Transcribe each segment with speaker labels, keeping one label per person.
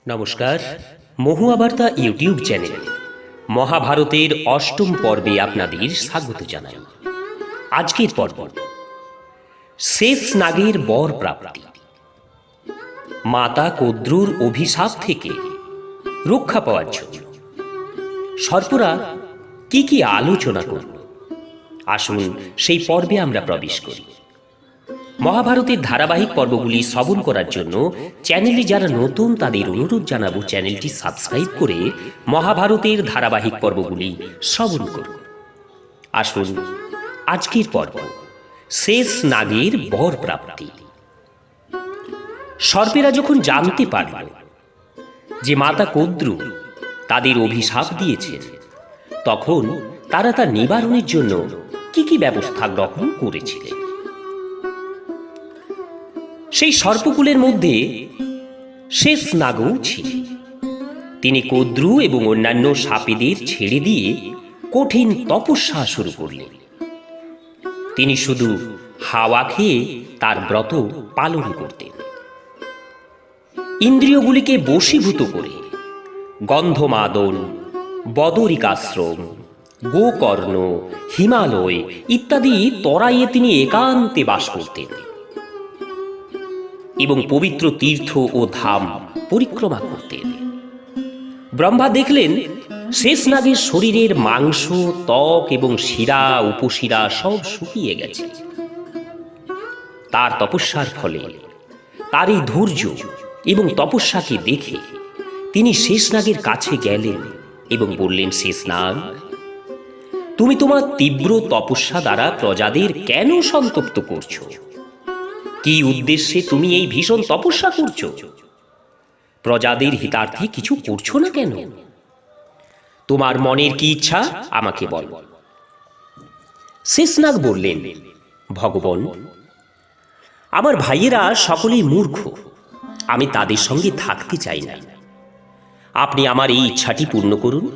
Speaker 1: নমস্কার, মহুয়া বার্তা ইউটিউব চ্যানেলে মহাভারতের অষ্টম পর্বে আপনাদের স্বাগত জানাই। আজকের পর্ব শেষ নাগের বর প্রাপ্তি। মাতা কদ্রুর অভিশাপ থেকে রক্ষা পাওয়ার জন্য সর্পরা কি কি আলোচনা করল, আসুন সেই পর্বে আমরা প্রবেশ করি। মহাভারতের ধারাবাহিক পর্বগুলি শ্রবণ করার জন্য চ্যানেলে যারা নতুন তাদের অনুরোধ জানাবো চ্যানেলটি সাবস্ক্রাইব করে মহাভারতের ধারাবাহিক পর্বগুলি শ্রবণ করুন। আসুন আজকের পর্ব শেষ নাগের বর প্রাপ্তি। সর্পেরা যখন জানতে পারল যে মাতা কদ্রু তাদের অভিশাপ দিয়েছেন, তখন তারা তা নিবারণের জন্য কি কি ব্যবস্থা গ্রহণ করেছিলেন। সেই সর্পকুলের মধ্যে শেষ নাগও ছিলেন। তিনি কদ্রু এবং অন্যান্য সাপেদের ছেড়ে দিয়ে কঠিন তপস্যা শুরু করলেন। তিনি শুধু হাওয়া খেয়ে তার ব্রত পালন করতেন। ইন্দ্রিয়গুলিকে বশীভূত করে গন্ধমাদন, বদরিকাশ্রম, গোকর্ণ, হিমালয় ইত্যাদি তরাইয়ে তিনি একান্তে বাস করতেন এবং পবিত্র তীর্থ ও ধাম পরিক্রমা করতেন। ব্রহ্মা দেখলেন শেষনাগের শরীরের মাংস, ত্বক এবং শিরা উপশিরা সব শুকিয়ে গেছে। তার তপস্যার ফলে, তার এই ধৈর্য এবং তপস্যাকে দেখে তিনি শেষনাগের কাছে গেলেন এবং বললেন, শেষনাগ, তুমি তোমার তীব্র তপস্যা দ্বারা প্রজাদের কেন সন্তপ্ত করছো? কি উদ্দেশ্যে তুমি এই ভীষণ তপস্যা করছো? প্রজাদের হিতার্থে কিছু করছো না কেন? তোমার মনের কি ইচ্ছা আমাকে বল। শেষনাগ বললেন, ভগবান, আমার ভাইয়েরা সকলেই মূর্খ, আমি তাদের সঙ্গে থাকতে চাই না। আপনি আমার এই ইচ্ছাটি পূর্ণ করুন।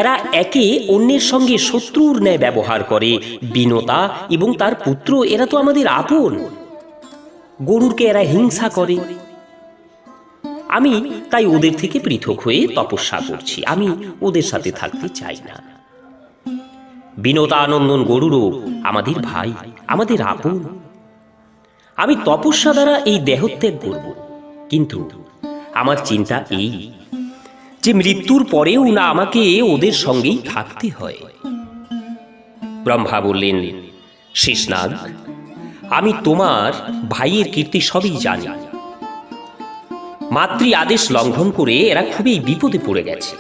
Speaker 1: এরা একে অন্যের সঙ্গে শত্রুর ন্যায় ব্যবহার করে। বিনতা এবং তার পুত্র, এরা তো আমাদের আপন। গরুরকে এরা হিংসা করে। আমি তাই ওদের থেকে পৃথক হয়ে তপস্যা করছি। আমি ওদের সাথে থাকতে চাই না। বিনতানন্দন গরুরও আমাদের ভাই, আমাদের আপন। আমি তপস্যা দ্বারা এই দেহত্যাগ করব, কিন্তু আমার চিন্তা এই যে মৃত্যুর পরেও না আমাকে ওদের সঙ্গেই থাকতে হয়। ব্রহ্মা বললেন, শেষনাগ, আমি তোমার ভাইয়ের কীর্তি সবই জানি। মাতৃ আদেশ লঙ্ঘন করে এরা খুবই বিপদে পড়ে গেছে।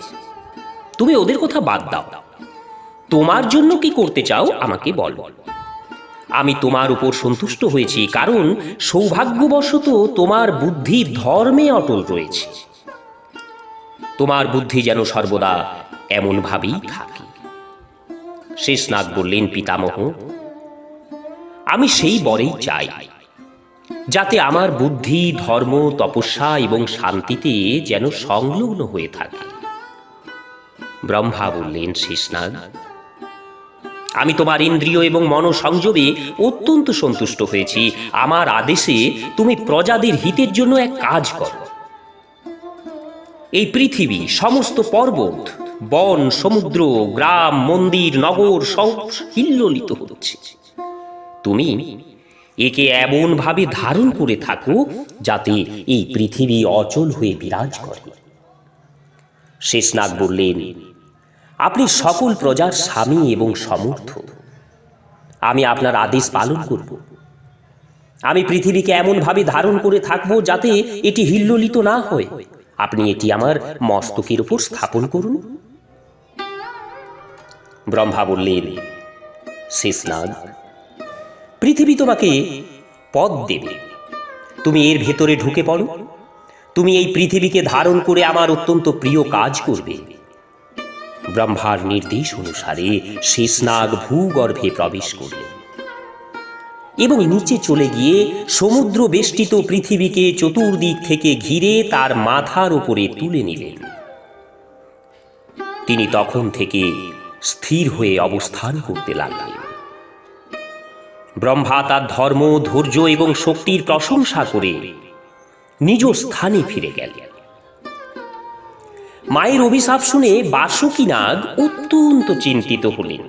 Speaker 1: তুমি ওদের কথা বাদ দাও। তোমার জন্য কি করতে চাও আমাকে বল। আমি তোমার উপর সন্তুষ্ট হয়েছি, কারণ সৌভাগ্যবশত তোমার বুদ্ধি ধর্মে অটল রয়েছে। তোমার বুদ্ধি যেন সর্বদা এমন ভাবেই থাকে। শেষনাগ বললেন, পিতামহ, আমি সেই বরেই চাই যাতে আমার বুদ্ধি ধর্ম, তপস্যা এবং শান্তিতে যেন সংলগ্ন হয়ে থাকে। ব্রহ্মা বললেন, শেষনাগ, আমি তোমার ইন্দ্রিয় এবং মনোসংযোগে অত্যন্ত সন্তুষ্ট হয়েছি। আমার আদেশে তুমি প্রজাদের হিতের জন্য এক কাজ করো। এই পৃথিবী, সমস্ত পর্বত, বন, সমুদ্র, গ্রাম, মন্দির, নগর সব হিল্লোলিত হচ্ছে। তুমি একে এমন ভাবে ধারণ করে থাকো যাতে এই পৃথিবী অচল হয়ে বিরাজ করে। শেষনাগ বললেন, আপনি সকল প্রজার স্বামী এবং সমর্থ। আমি আপনার আদেশ পালন করব। আমি পৃথিবীকে এমন ভাবে ধারণ করে থাকব যাতে এটি হিল্লোলিত না হয়। আপনি এটি আমার মস্তকের উপর স্থাপন করুন। ব্রহ্মা বললেন, শেষনাগ, পৃথিবী তোমাকে পদ দেবে। তুমি এর ভেতরে ঢুকে পড়ো। তুমি এই পৃথিবীকে ধারণ করে আমার অত্যন্ত প্রিয় কাজ করবে। ব্রহ্মার নির্দেশ অনুসারে শেষনাগ ভূগর্ভে প্রবেশ করলেন এবং নিচে চলে গিয়ে সমুদ্র বেষ্টিত পৃথিবীকে চতুর্দিক থেকে ঘিরে তার মাথার উপরে তুলে নিলেন। তিনি তখন থেকে স্থির হয়ে অবস্থান করতে লাগলেন। ব্রহ্মা তার ধর্ম, ধৈর্য এবং শক্তির প্রশংসা করে নিজ স্থানে ফিরে গেলেন। মায়ের অভিশাপ শুনে বাসুকী নাগ অত্যন্ত চিন্তিত হলেন।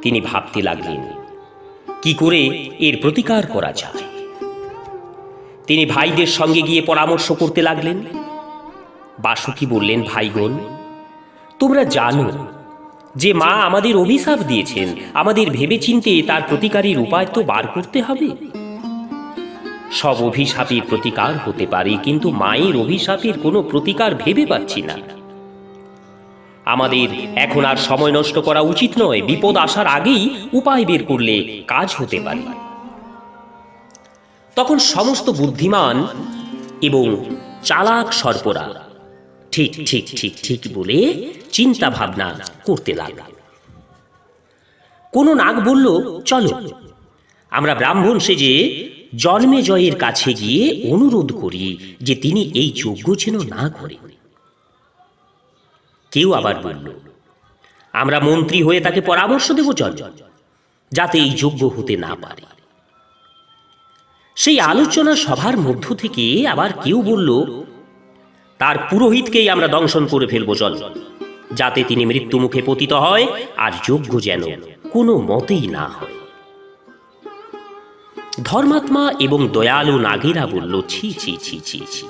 Speaker 1: তিনি ভাবতে লাগলেন কি করে এর প্রতিকার করা যায়। তিনি ভাইদের সঙ্গে গিয়ে পরামর্শ করতে লাগলেন। বাসুকী বললেন, ভাইগণ, তোমরা জানো যে মা আমাদের অভিশাপ দিয়েছেন, আমাদের ভেবেচিন্তে তার প্রতিকারের উপায় তো বার করতে হবে। সব অভিশাপের প্রতিকার হতে পারে, কিন্তু মায়ের অভিশাপের কোনো প্রতিকার ভেবে পাচ্ছি না। আমাদের এখন আর সময় নষ্ট করা উচিত নয়, বিপদ আসার আগেই উপায় বের করলে কাজ হতে পারে। তখন সমস্ত বুদ্ধিমান এবং চালাক সর্পরা ঠিক ঠিক ঠিক ঠিক বলে চিন্তা ভাবনা করতে লাগল। কোনো নাগ বলল, চলো আমরা ব্রাহ্মণ সেজে জন্মেজয়ের কাছে গিয়ে অনুরোধ করি যে তিনি এই যজ্ঞ যেন না করেন। কেউ আবার বলল, আমরা মন্ত্রী হয়ে তাকে পরামর্শ দেব চল, যাতে এই যজ্ঞ হতে না পারে। সেই আলোচনা সভার মধ্য থেকে আবার কেউ বলল, তার পুরোহিতকেই আমরা দংশন করে ফেলবো চল, যাতে তিনি মৃত্যু মুখে পতিত হয় আর যজ্ঞ যেন কোনো মতেই না হয়। ধর্মাত্মা এবং দয়ালু নাগেরা বলল, ছি ছি ছি ছি ছি,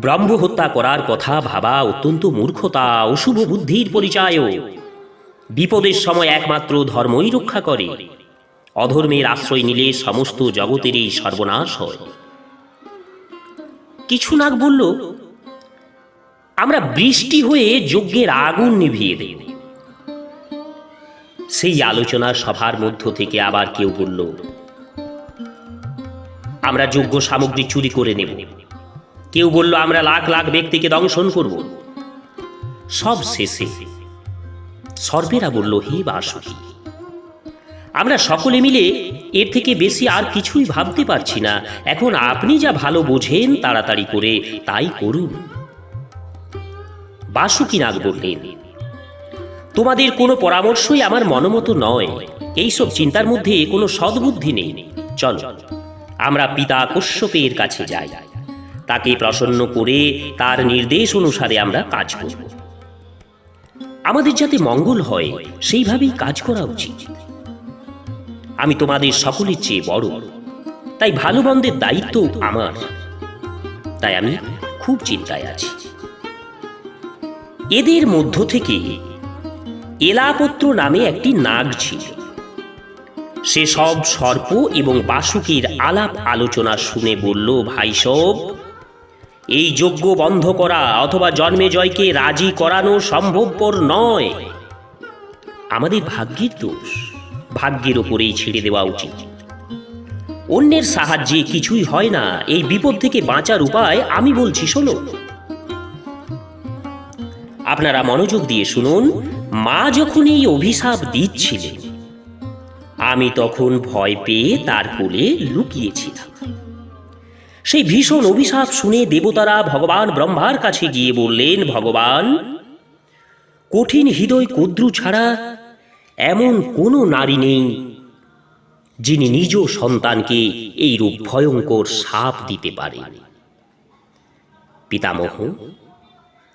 Speaker 1: ব্রহ্ম হত্যা করার কথা ভাবা অত্যন্ত মূর্খতা, অশুভ বুদ্ধির পরিচয়। বিপদের সময় একমাত্র ধর্মই রক্ষা করে, অধর্মের আশ্রয় নিলে সমস্ত জগতেরই সর্বনাশ হয়। কিছু নাগ বলল, আমরা বৃষ্টি হয়ে যজ্ঞের আগুন নিভিয়ে দেব। সেই আলোচনা সভার মধ্য থেকে আবার কেউ বলল, আমরা যজ্ঞ সামগ্রী চুরি করে নেব। কেউ বলল, আমরা লাখ লাখ ব্যক্তিকে দংশন করব। সব শেষে সর্বেরা বলল, হে বাসুকী, আমরা সকলে মিলে এর থেকে বেশি আর কিছুই ভাবতে পারছি না। এখন আপনি যা ভালো বোঝেন তাড়াতাড়ি করে তাই করুন। বাসুকী নাগ বললেন, তোমাদের কোনো পরামর্শই আমার মনোমতো নয়। এইসব চিন্তার মধ্যে কোনো সদ্বুদ্ধি নেই। চল আমরা পিতা কশ্যপের কাছে যাই, তাকে প্রসন্ন করে তার নির্দেশ অনুসারে আমরা কাজ করব। আমাদের যাতে মঙ্গল হয় সেইভাবেই কাজ করা উচিত। আমি তোমাদের সকলের চেয়ে বড়, তাই ভালো মন্দের দায়িত্ব আমার। তাই আমি খুব চিন্তায় আছি। এদের মধ্য থেকে এলাপত্র নামে একটি নাগ ছিল। সে সব সর্প এবং বাসুকীর আলাপ আলোচনা শুনে বলল, ভাই সব, এই যজ্ঞ বন্ধ করা অথবা জন্মেজয়কে রাজি করানো সম্ভবপর নয়। আমাদের ভাগ্যের দোষ, ভাগ্যের ওপরেই ছেড়ে দেওয়া উচিত। অন্যের সাহায্যে কিছুই হয় না। এই বিপদ থেকে বাঁচার উপায় আমি বলছি, শোনো। আপনারা মনোযোগ দিয়ে শুনুন। মা যখন এই অভিশাপ দিচ্ছিলেন, আমি তখন ভয় পেয়ে তার কোলে লুকিয়েছিলাম। সেই ভীষণ অভিশাপ শুনে দেবতারা ভগবান ব্রহ্মার কাছে গিয়ে বললেন, ভগবান, কঠিন হৃদয় কদ্রু ছাড়া এমন কোনো নারী নেই যিনি নিজ সন্তানকে এই রূপ ভয়ঙ্কর শাপ দিতে পারেন। পিতামহ,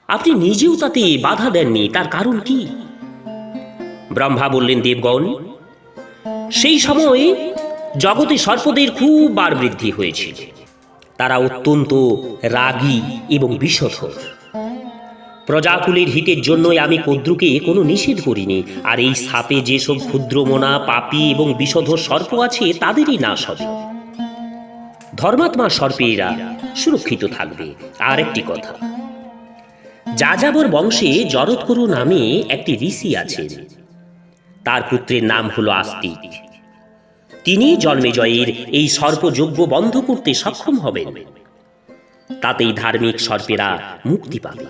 Speaker 1: আপনি নিজেও তাতে বাধা দেননি, তার কারণ কি? ব্রহ্মা বললেন, দেবগণ, সেই সময় জগতে সর্পদের খুব বার বৃদ্ধি হয়েছিল। তারা অত্যন্ত রাগী এবং বিষধর। প্রজাকুলের হিতের জন্যই আমি কদ্রুকে কোনো নিষেধ করিনি। আর এই সাপে যেসব ক্ষুদ্রমনা, পাপী এবং বিষধর সর্প আছে তাদেরই নাশ হবে। ধর্মাত্মা সর্পেরা সুরক্ষিত থাকবে। আর একটি কথা, যাযাবর বংশে জরৎকরু নামে একটি ঋষি আছেন। তার পুত্রের নাম হলো আস্তিক। তিনি জন্মেজয়ের এই সর্পযজ্ঞ বন্ধ করতে সক্ষম হবেন। তাতেই ধার্মিক সর্পেরা মুক্তি পাবে।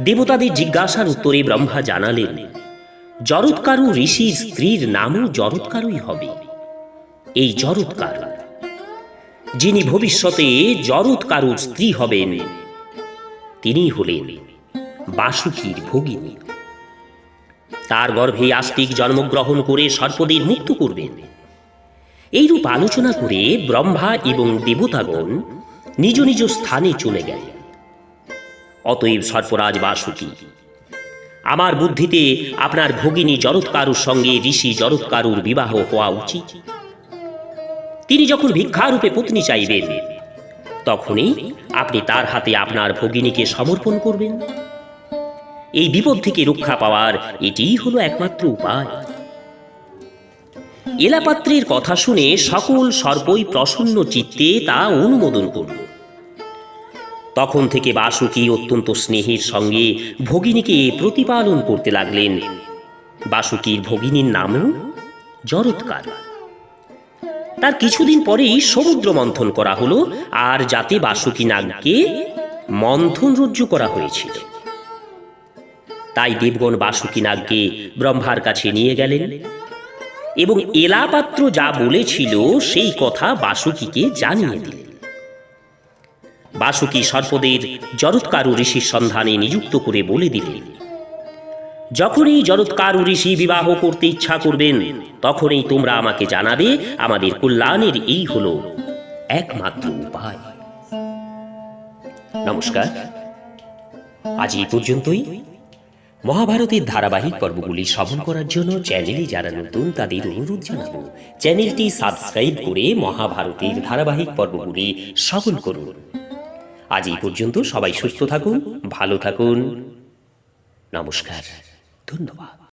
Speaker 1: দেবতাদের জিজ্ঞাসার উত্তরে ব্রহ্মা জানালেন, জরৎকারু ঋষির স্ত্রীর নামও জরৎকারুই হবে। এই জরৎকারু, যিনি ভবিষ্যতে জরৎকারুর স্ত্রী হবেন, তিনি হলেন বাসুকীর ভগিনী। তার গর্ভে আস্তিক জন্মগ্রহণ করে সর্পদের মুক্ত করবেন। এইরূপ আলোচনা করে ব্রহ্মা এবং দেবতাগণ নিজ নিজ স্থানে চলে গেলেন। অতএব সর্পরাজ বাসুকী, আমার বুদ্ধিতে আপনার ভগিনী জরৎকারুর সঙ্গে ঋষি জরৎকারুর বিবাহ হওয়া উচিত। তিনি যখন ভিক্ষারূপে পত্নী চাইবেন, তখনই আপনি তার হাতে আপনার ভগিনীকে সমর্পণ করবেন। এই বিপদ থেকে রক্ষা পাওয়ার এটিই হলো একমাত্র উপায়। এলাপাত্রের কথা শুনে সকল সর্পই প্রসন্ন চিত্তে তা অনুমোদন করল। তখন থেকে বাসুকী অত্যন্ত স্নেহের সঙ্গে ভগিনীকে প্রতিপালন করতে লাগলেন। বাসুকীর ভগিনীর নামও জরৎকারু। তার কিছুদিন পরেই সমুদ্র মন্থন করা হলো, আর যাতে বাসুকী নাগকে মন্থন রজ্জু করা হয়েছিল। তাই দেবগণ বাসুকী নাগকে ব্রহ্মার কাছে নিয়ে গেলেন এবং এলাপাত্র যা বলেছিল সেই কথা বাসুকীকে জানিয়ে দিলেন। বাসুকী সর্পদের জরৎকারু ঋষির সন্ধানে নিযুক্ত করে বলে দিলেন, যখনই জরৎকারু ঋষি বিবাহ করতে ইচ্ছা করবেন, তখনই তোমরা আমাকে জানাবে। আমাদের কল্যাণের এই হলো একমাত্র উপায়। নমস্কার, আজ এই পর্যন্তই। মহাভারতের ধারাবাহিক পর্বগুলি শ্রবণ করার জন্য চ্যানেলে যারা নতুন তাদের অনুরোধ জানাবো, চ্যানেলটি সাবস্ক্রাইব করে মহাভারতের ধারাবাহিক পর্বগুলি শ্রবণ করুন। আজ এই পর্যন্ত। সবাই সুস্থ থাকুন, ভালো থাকুন। নমস্কার, ধন্যবাদ।